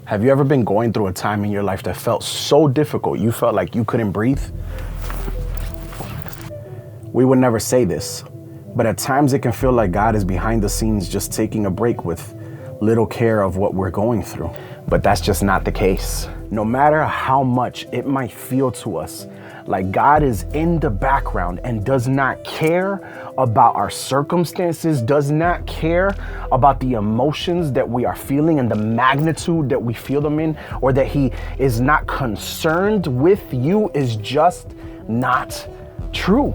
Have you ever been going through a time in your life that felt so difficult, you felt like you couldn't breathe? We would never say this, but at times it can feel like God is behind the scenes just taking a break with little care of what we're going through. But that's just not the case. No matter how much it might feel to us like God is in the background and does not care about our circumstances, does not care about the emotions that we are feeling and the magnitude that we feel them in, or that he is not concerned with you, is just not true.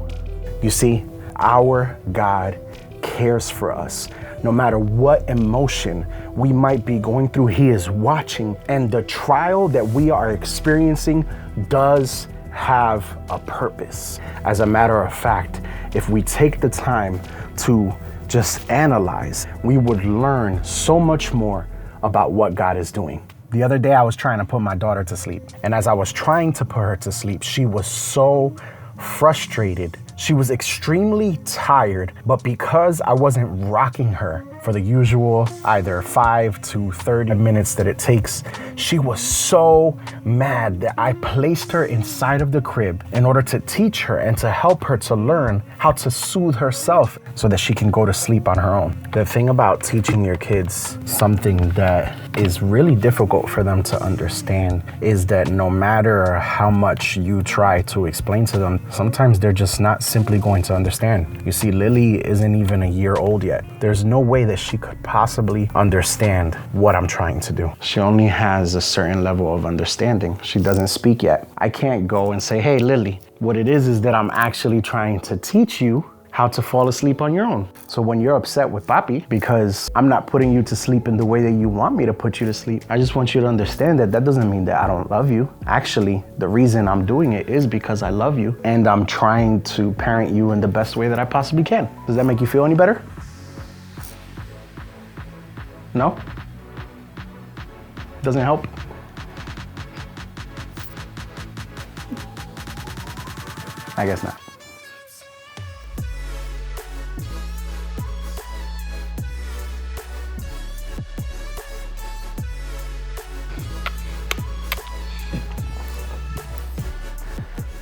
You see, our God cares for us. No matter what emotion we might be going through, he is watching, and the trial that we are experiencing does have a purpose. As a matter of fact, if we take the time to just analyze, we would learn so much more about what God is doing. The other day I was trying to put my daughter to sleep, and as I was trying to put her to sleep, she was so frustrated. She was extremely tired, but because I wasn't rocking her for the usual either 5 to 30 minutes that it takes, she was so mad that I placed her inside of the crib in order to teach her and to help her to learn how to soothe herself so that she can go to sleep on her own. The thing about teaching your kids something that is really difficult for them to understand is that no matter how much you try to explain to them, sometimes they're just not simply going to understand. You see, Lily isn't even a year old yet. There's no way that she could possibly understand what I'm trying to do. She only has a certain level of understanding. She doesn't speak yet. I can't go and say, hey, Lily, what it is that I'm actually trying to teach you how to fall asleep on your own. So when you're upset with Papi because I'm not putting you to sleep in the way that you want me to put you to sleep, I just want you to understand that that doesn't mean that I don't love you. Actually, the reason I'm doing it is because I love you and I'm trying to parent you in the best way that I possibly can. Does that make you feel any better? No? Doesn't help? I guess not.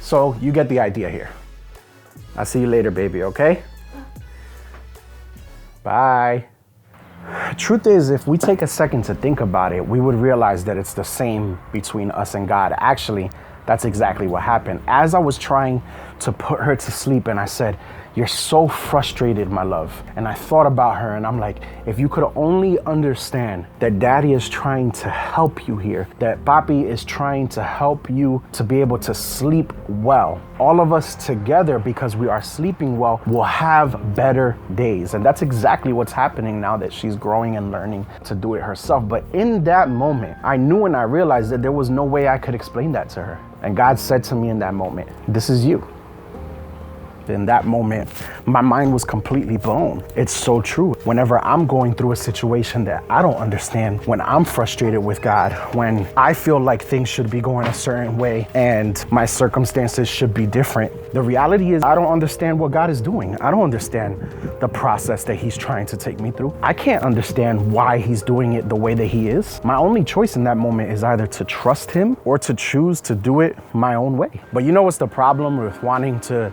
So you get the idea here. I'll see you later, baby, okay? Bye. Truth is, if we take a second to think about it, we would realize that it's the same between us and God. Actually, that's exactly what happened. As I was trying to put her to sleep and I said, you're so frustrated, my love. And I thought about her and I'm like, if you could only understand that Daddy is trying to help you here, that Papi is trying to help you to be able to sleep well. All of us together, because we are sleeping well, will have better days. And that's exactly what's happening now that she's growing and learning to do it herself. But in that moment, I knew and I realized that there was no way I could explain that to her. And God said to me in that moment, this is you. In that moment, my mind was completely blown. It's so true. Whenever I'm going through a situation that I don't understand, when I'm frustrated with God, when I feel like things should be going a certain way and my circumstances should be different, the reality is I don't understand what God is doing. I don't understand the process that he's trying to take me through. I can't understand why he's doing it the way that he is. My only choice in that moment is either to trust him or to choose to do it my own way. But you know what's the problem with wanting to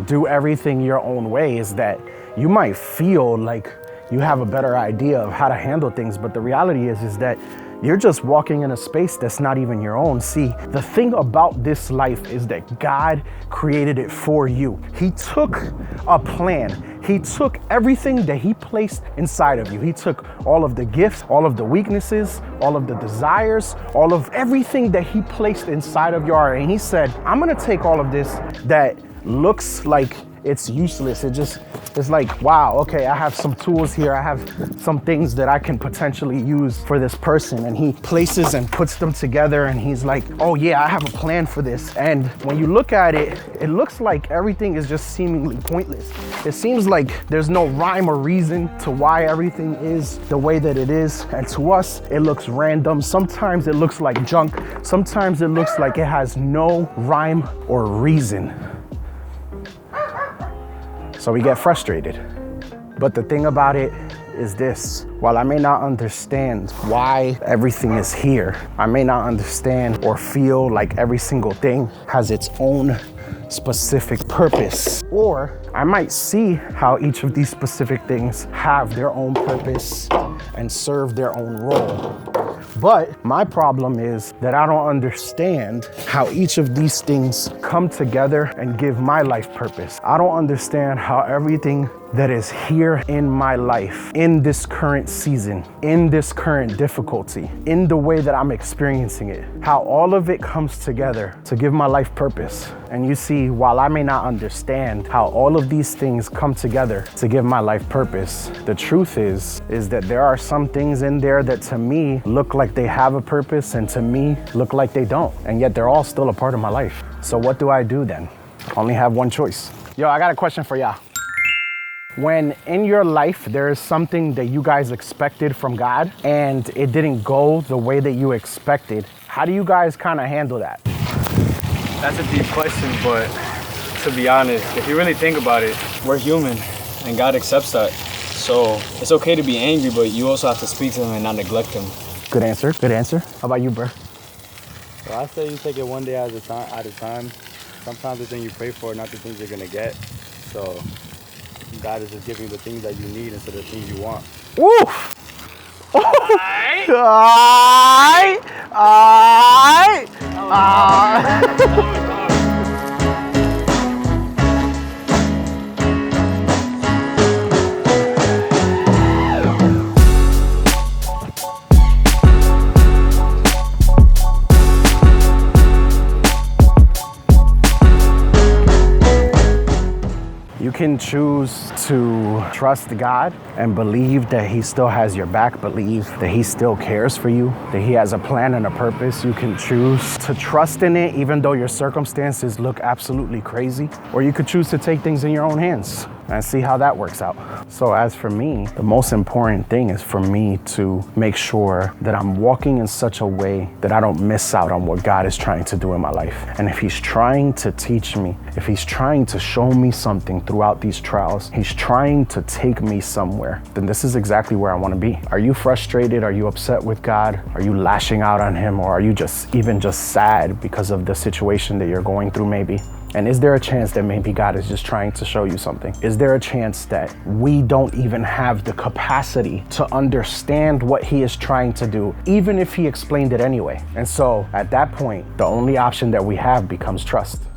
do everything your own way is that you might feel like you have a better idea of how to handle things, but the reality is that you're just walking in a space that's not even your own. See, the thing about this life is that God created it for you. He took a plan. He took everything that he placed inside of you. He took all of the gifts, all of the weaknesses, all of the desires, all of everything that he placed inside of your heart. And he said, I'm gonna take all of this that looks like it's useless. It's like, wow, okay, I have some tools here. I have some things that I can potentially use for this person. And he places and puts them together and he's like, oh yeah, I have a plan for this. And when you look at it, it looks like everything is just seemingly pointless. It seems like there's no rhyme or reason to why everything is the way that it is. And to us, it looks random. Sometimes it looks like junk. Sometimes it looks like it has no rhyme or reason. So we get frustrated. But the thing about it is this. While I may not understand why everything is here, I may not understand or feel like every single thing has its own specific purpose, or I might see how each of these specific things have their own purpose and serve their own role. But my problem is that I don't understand how each of these things come together and give my life purpose. I don't understand how everything that is here in my life, in this current season, in this current difficulty, in the way that I'm experiencing it, how all of it comes together to give my life purpose. And you see, while I may not understand how all of these things come together to give my life purpose, the truth is that there are some things in there that to me look like they have a purpose and to me look like they don't. And yet they're all still a part of my life. So what do I do then? I only have one choice. Yo, I got a question for y'all. When in your life there is something that you guys expected from God and it didn't go the way that you expected, how do you guys kind of handle that? That's a deep question, but to be honest, if you really think about it, we're human and God accepts that. So it's okay to be angry, but you also have to speak to him and not neglect him. Good answer. Good answer. How about you, bro? Well, I say you take it one day at a time. Sometimes the thing you pray for, not the things you're gonna get. So God is just giving you the things that you need instead of the things you want. Woo! You can choose to trust God and believe that he still has your back, believe that he still cares for you, that he has a plan and a purpose. You can choose to trust in it even though your circumstances look absolutely crazy, or you could choose to take things in your own hands and see how that works out. So as for me, the most important thing is for me to make sure that I'm walking in such a way that I don't miss out on what God is trying to do in my life. And if he's trying to teach me, if he's trying to show me something throughout these trials, he's trying to take me somewhere, then this is exactly where I want to be. Are you frustrated? Are you upset with God? Are you lashing out on him? Or are you just sad because of the situation that you're going through maybe? And is there a chance that maybe God is just trying to show you something? Is there a chance that we don't even have the capacity to understand what he is trying to do, even if he explained it anyway? And so at that point, the only option that we have becomes trust.